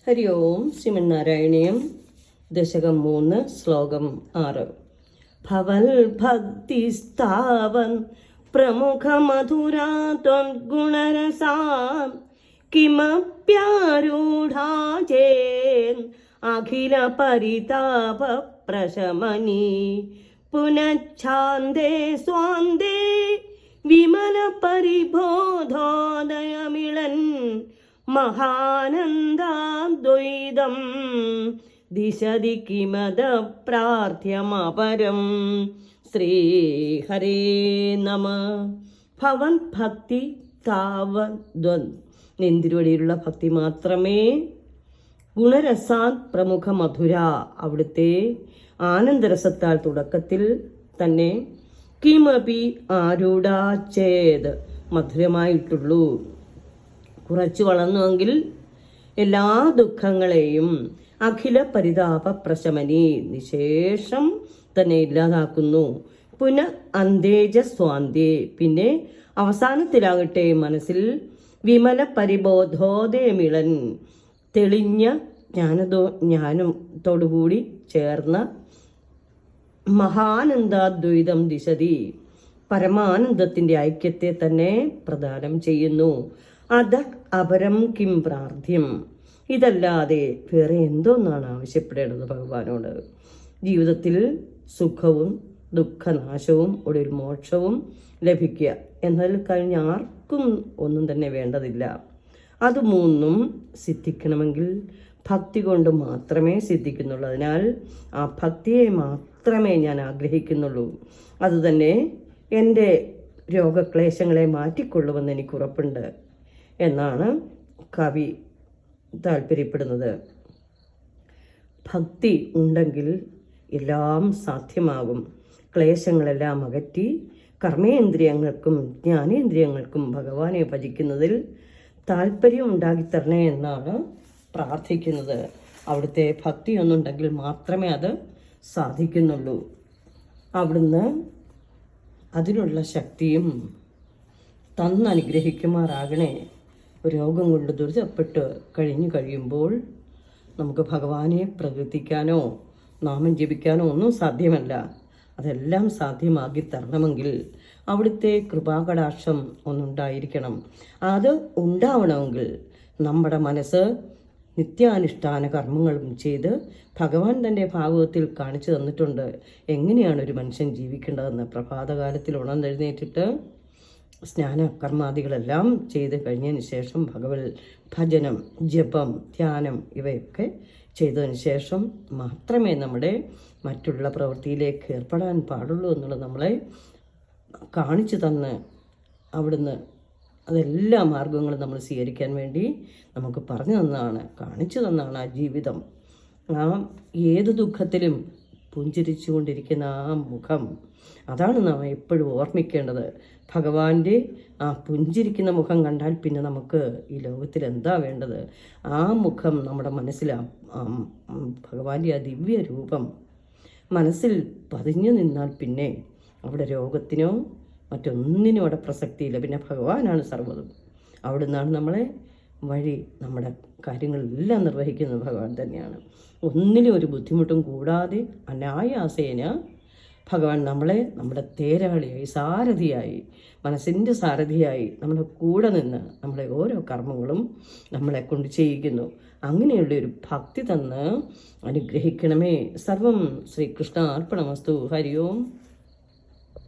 ഹരി ഓം ശ്രീമന്നാരായണീയം ദശകം 3 ശ്ലോകം 6. ഭവൽ ഭക്തി സ്ഥാവൻ പ്രമുഖ മധുരാ ത്വദ്ഗുണരസാം കിമപ്യാരൂഢാചേൻ അഖില പരിതാപ പ്രശമനി പുനച്ഛാന്തേ സ്വാന്തേ വിമല പരിബോധോദയമിളൻ മഹാനന്ദാദ്വൈതം ദിശതി കിമത പ്രാർത്ഥ്യമപരം. ശ്രീഹരേ നമ. ഭവൻ ഭക്തി താവദ്വൻ. നിന്തിരുവടിയിലുള്ള ഭക്തി മാത്രമേ. ഗുണരസാത് പ്രമുഖ മധുര. അവിടുത്തെ ആനന്ദരസത്താൽ തുടക്കത്തിൽ തന്നെ കിമപി ആരൂഢാചേത് മധുരമായിട്ടുള്ളൂ. കുറച്ച് വളർന്നുവെങ്കിൽ എല്ലാ ദുഃഖങ്ങളെയും അഖില പരിതാപ പ്രശമനി നിശേഷം തന്നെ ഇല്ലാതാക്കുന്നു. അന്തേജ സ്വാന്തേ. പിന്നെ അവസാനത്തിലാകട്ടെ മനസ്സിൽ വിമല പരിബോധോദയമിളൻ തെളിഞ്ഞ ജ്ഞാനത്തോടുകൂടി ചേർന്ന മഹാനന്ദാദ്വൈതം ദിശതി പരമാനന്ദത്തിന്റെ ഐക്യത്തെ തന്നെ പ്രദാനം ചെയ്യുന്നു. അത അപരം കിം പ്രാർത്ഥ്യം. ഇതല്ലാതെ വേറെ എന്തോന്നാണ് ആവശ്യപ്പെടേണ്ടത് ഭഗവാനോട്? ജീവിതത്തിൽ സുഖവും ദുഃഖനാശവും ഒടുവിൽ മോക്ഷവും ലഭിക്കുക എന്നതിൽ കഴിഞ്ഞ ആർക്കും ഒന്നും തന്നെ വേണ്ടതില്ല. അത് മൂന്നും സിദ്ധിക്കണമെങ്കിൽ ഭക്തി കൊണ്ട് മാത്രമേ സിദ്ധിക്കുന്നുള്ളൂ. അതിനാൽ ആ ഭക്തിയെ മാത്രമേ ഞാൻ ആഗ്രഹിക്കുന്നുള്ളൂ. അതുതന്നെ എൻ്റെ രോഗക്ലേശങ്ങളെ മാറ്റിക്കൊള്ളുമെന്ന് എനിക്ക് ഉറപ്പുണ്ട് എന്നാണ് കവി താല്പര്യപ്പെടുന്നത്. ഭക്തി ഉണ്ടെങ്കിൽ എല്ലാം സാധ്യമാകും. ക്ലേശങ്ങളെല്ലാം അകറ്റി കർമ്മേന്ദ്രിയങ്ങൾക്കും ജ്ഞാനേന്ദ്രിയങ്ങൾക്കും ഭഗവാനെ ഭജിക്കുന്നതിൽ താല്പര്യം ഉണ്ടാക്കിത്തരണേ എന്നാണ് പ്രാർത്ഥിക്കുന്നത്. അവിടുത്തെ ഭക്തി ഒന്നുണ്ടെങ്കിൽ മാത്രമേ അത് സാധിക്കുന്നുള്ളൂ. അവിടുന്ന് അതിനുള്ള ശക്തിയും തന്നനുഗ്രഹിക്കുമാറാകണേ. രോഗം കൊണ്ട് ദുരിതപ്പെട്ട് കഴിയുമ്പോൾ നമുക്ക് ഭഗവാനെ പ്രകീർത്തിക്കാനോ നാമം ജപിക്കാനോ ഒന്നും സാധ്യമല്ല. അതെല്ലാം സാധ്യമാക്കി തരണമെങ്കിൽ അവിടുത്തെ കൃപാകടാക്ഷം ഒന്നുണ്ടായിരിക്കണം. അത് ഉണ്ടാവണമെങ്കിൽ നമ്മുടെ മനസ്സ് നിത്യാനുഷ്ഠാന കർമ്മങ്ങളും ചെയ്ത് ഭഗവാൻ തൻ്റെ ഭാഗവത്തിൽ കാണിച്ചു തന്നിട്ടുണ്ട് എങ്ങനെയാണ് ഒരു മനുഷ്യൻ ജീവിക്കേണ്ടതെന്ന്. പ്രഭാതകാലത്തിൽ ഉണർന്നെഴുന്നേറ്റിട്ട് സ്നാനകർമാദികളെല്ലാം ചെയ്ത് കഴിഞ്ഞതിന് ശേഷം ഭഗവത് ഭജനം, ജപം, ധ്യാനം ഇവയൊക്കെ ചെയ്തതിന് ശേഷം മാത്രമേ നമ്മുടെ മറ്റുള്ള പ്രവൃത്തിയിലേക്ക് ഏർപ്പെടാൻ പാടുള്ളൂ എന്നുള്ളത് നമ്മളെ കാണിച്ചു തന്ന് അവിടുന്ന് അതെല്ലാ മാർഗങ്ങളും നമ്മൾ സ്വീകരിക്കാൻ വേണ്ടി നമുക്ക് പറഞ്ഞു തന്നതാണ്, കാണിച്ചു തന്നതാണ് ആ ജീവിതം. ആ ഏത് ദുഃഖത്തിലും പുഞ്ചിരിച്ചു കൊണ്ടിരിക്കുന്ന ആ മുഖം, അതാണ് നാം എപ്പോഴും ഓർമ്മിക്കേണ്ടത്. ഭഗവാന്റെ ആ പുഞ്ചിരിക്കുന്ന മുഖം കണ്ടാൽ പിന്നെ നമുക്ക് ഈ ലോകത്തിൽ എന്താ വേണ്ടത്? ആ മുഖം നമ്മുടെ മനസ്സിൽ ഭഗവാന്റെ ആ ദിവ്യ രൂപം മനസ്സിൽ പതിഞ്ഞു നിന്നാൽ പിന്നെ അവിടെ രോഗത്തിനോ മറ്റൊന്നിനും അവിടെ പ്രസക്തിയില്ല. പിന്നെ ഭഗവാനാണ് സർവ്വതും. അവിടുന്നാണ് നമ്മളെ വഴി, നമ്മുടെ കാര്യങ്ങളെല്ലാം നിർവഹിക്കുന്നത് ഭഗവാൻ തന്നെയാണ്. ഒന്നിനും ഒരു ബുദ്ധിമുട്ടും കൂടാതെ അനായാസേന ഭഗവാൻ നമ്മളെ നമ്മുടെ തേരാളിയായി, സാരഥിയായി, മനസ്സിൻ്റെ സാരഥിയായി നമ്മുടെ കൂടെ നിന്ന് നമ്മളെ ഓരോ കർമ്മങ്ങളും നമ്മളെ കൊണ്ട് ചെയ്യിക്കുന്നു. അങ്ങനെയുള്ള ഒരു ഭക്തി തന്ന് അനുഗ്രഹിക്കണമേ. സർവം ശ്രീകൃഷ്ണ അർപ്പണമസ്തു. ഹരി ഓം.